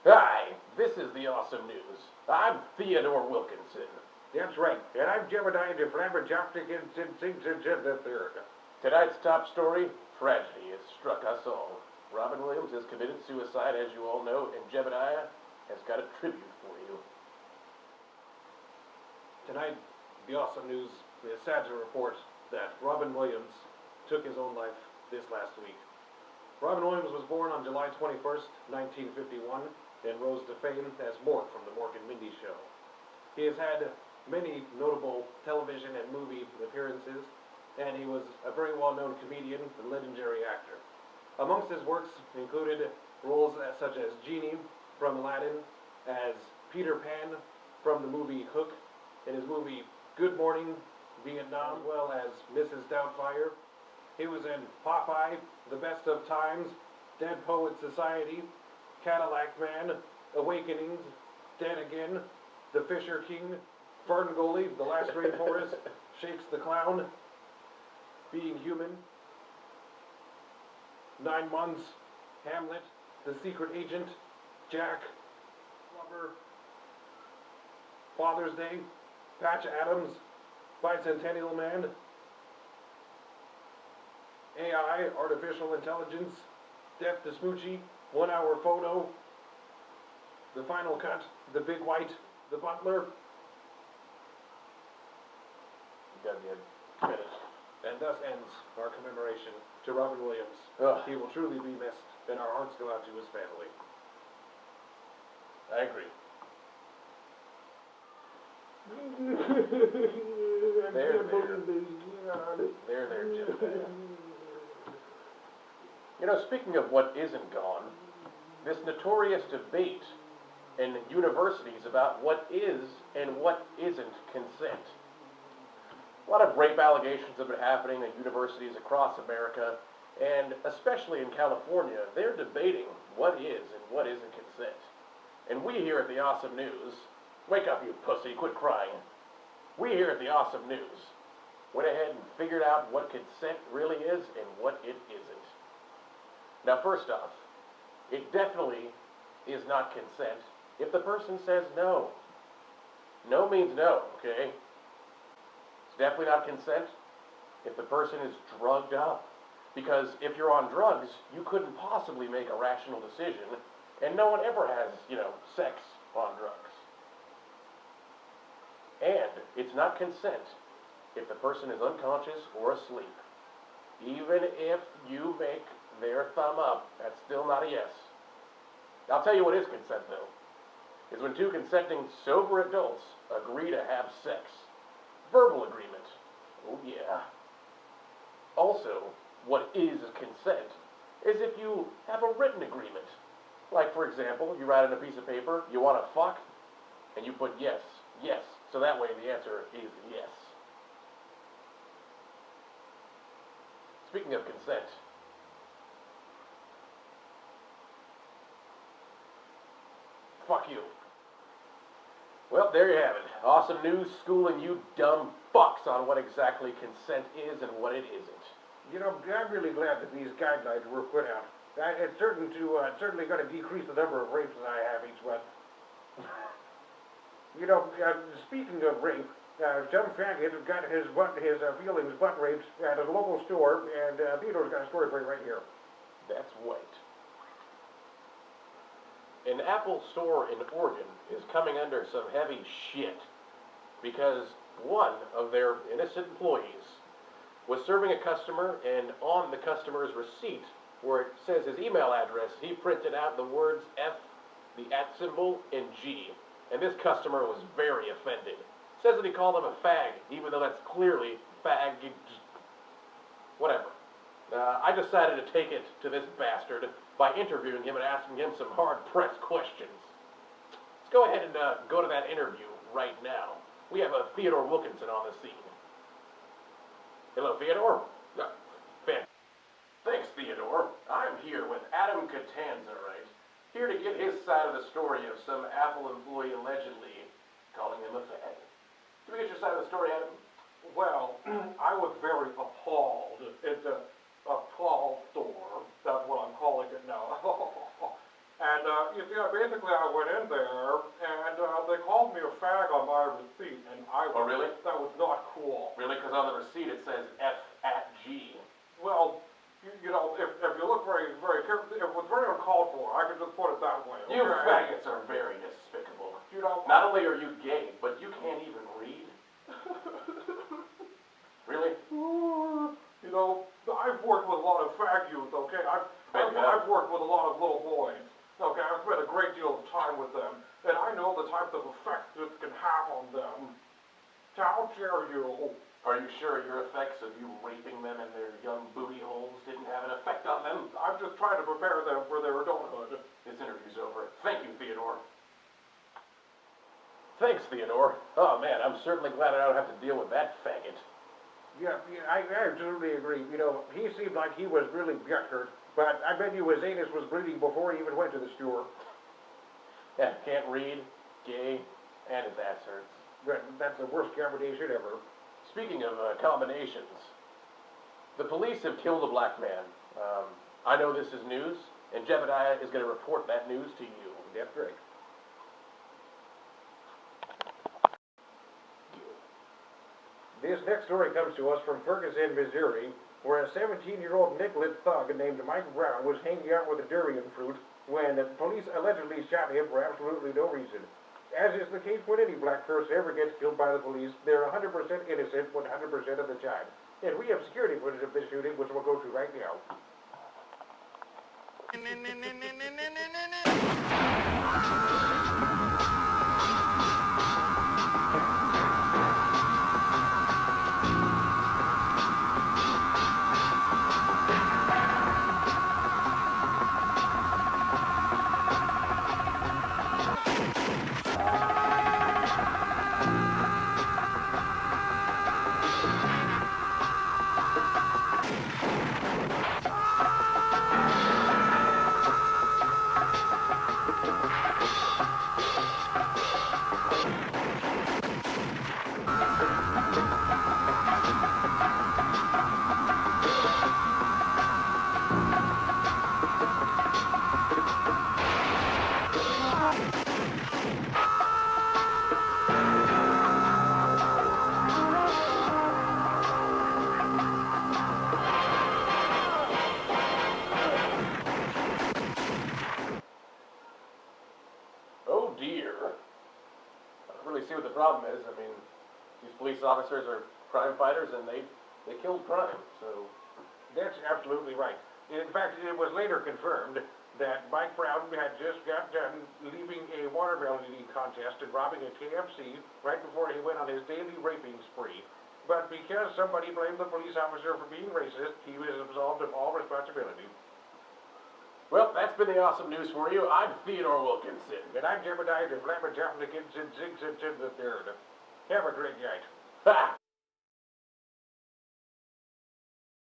Hi, this is the Awesome News. I'm Theodore Wilkinson. That's right. And I'm Jebediah de Flabberjaftic and the third. Tonight's top story, tragedy has struck us all. Robin Williams has committed suicide, as you all know, and Jebediah has got a tribute for you. Tonight, the awesome news is sad to report that Robin Williams took his own life this last week. Robin Williams was born on July 21st, 1951, and rose to fame as Mort from the Mork and Mindy Show. He has had many notable television and movie appearances, and he was a very well-known comedian and legendary actor. Amongst his works included roles such as Genie from Aladdin, as Peter Pan from the movie Hook, in his movie Good Morning Vietnam, as well as Mrs. Doubtfire. He was in Popeye, The Best of Times, Dead Poet Society, Cadillac Man, Awakenings, Dead Again, The Fisher King, Ferngully, The Last Rainforest, Shakes the Clown, Being Human, 9 Months, Hamlet, The Secret Agent, Jack, Lover, Father's Day, Patch Adams, Bicentennial Man, AI, Artificial Intelligence, Death to Smoochie, 1 Hour Photo, The Final Cut, The Big White, The Butler, You got me finished. and thus ends our commemoration to Robin Williams. Ugh. He will truly be missed, and our hearts go out to his family. I agree. There, Jebediah. You know, speaking of what isn't gone, this notorious debate in universities about what is and what isn't consent. A lot of rape allegations have been happening at universities across America, and especially in California, they're debating what is and what isn't consent. And we here at the Awesome News, wake up you pussy, quit crying. We here at the Awesome News went ahead and figured out what consent really is and what it isn't. Now first off, it definitely is not consent if the person says no. No means no, okay? It's definitely not consent if the person is drugged up. Because if you're on drugs, you couldn't possibly make a rational decision, and no one ever has, sex on drugs. And it's not consent if the person is unconscious or asleep. Even if you make their thumb up, that's still not a yes. I'll tell you what is consent, though, is when two consenting sober adults agree to have sex. Verbal agreement. Oh yeah. Also, what is consent is if you have a written agreement. Like, for example, you write on a piece of paper, you want to fuck, and you put yes, yes. So that way the answer is yes. Speaking of consent, fuck you. Well, there you have it. Awesome News schooling you dumb fucks on what exactly consent is and what it isn't. You know, I'm really glad that these guidelines were put out. It's certainly going to decrease the number of rapes that I have each month. You know, speaking of rape, some faggot got his feelings butt raped at a local store, and Theodore's got a story for you right here. That's right. An Apple store in Oregon is coming under some heavy shit because one of their innocent employees was serving a customer, and on the customer's receipt, where it says his email address, he printed out the words F, the @ symbol, and G. And this customer was very offended. Says that he called him a fag, even though that's clearly fag. Whatever. I decided to take it to this bastard by interviewing him and asking him some hard-pressed questions. Let's go ahead and go to that interview right now. We have a Theodore Wilkinson on the scene. Hello, Theodore. Thanks, Theodore. I'm here with Adam Catanza, right? Here to get his side of the story of some Apple employee allegedly calling him a fag. Can we get your side of the story, Adam? Well, I was very appalled. It's a tall store. That's what I'm calling it now. And, you see, basically I went in there, and, they called me a fag on my receipt, and Oh, really? that was not cool. Really? Because on the receipt it says F at G. Well, you know, if you look very, very carefully, it was very uncalled for, I could just put it that way. You okay? faggots are very despicable. You know, Not only are you gay, but you can't even read. Really? you know, I've worked with a lot of fag youth, okay? I've worked with a lot of little boys, okay? I've spent a great deal of time with them, and I know the types of effects this can have on them. How dare you? Are you sure your effects of you raping them in their young booty holes didn't have an effect on them? I'm just trying to prepare them for their adulthood. This interview's over. Thank you, Theodore. Thanks, Theodore. Oh, man, I'm certainly glad I don't have to deal with that faggot. Yeah, I absolutely agree. You know, he seemed like he was really hurt, but I bet you his anus was bleeding before he even went to the store. Yeah, can't read, gay, and his ass hurts. But that's the worst combination ever. Speaking of combinations, the police have killed a black man. I know this is news, and Jebediah is going to report that news to you. That's right. This next story comes to us from Ferguson, Missouri, where a 17-year-old Nicollet thug named Mike Brown was hanging out with a durian fruit when the police allegedly shot him for absolutely no reason. As is the case when any black person ever gets killed by the police, they're 100% innocent 100% of the time. And we have security footage of this shooting, which we'll go to right now. Oh dear. I don't really see what the problem is. I mean, these police officers are crime fighters and they killed crime, so... That's absolutely right. In fact, it was later confirmed that Mike Brown had just got done leaving a watermelon eating contest and robbing a KFC right before he went on his daily raping spree. But because somebody blamed the police officer for being racist, he was absolved of all responsibility. Well, that's been the awesome news for you. I'm Theodore Wilkinson. And I'm Jebediah the Flabberjaffin against Zig Zig the Third. Have a great night. Ha!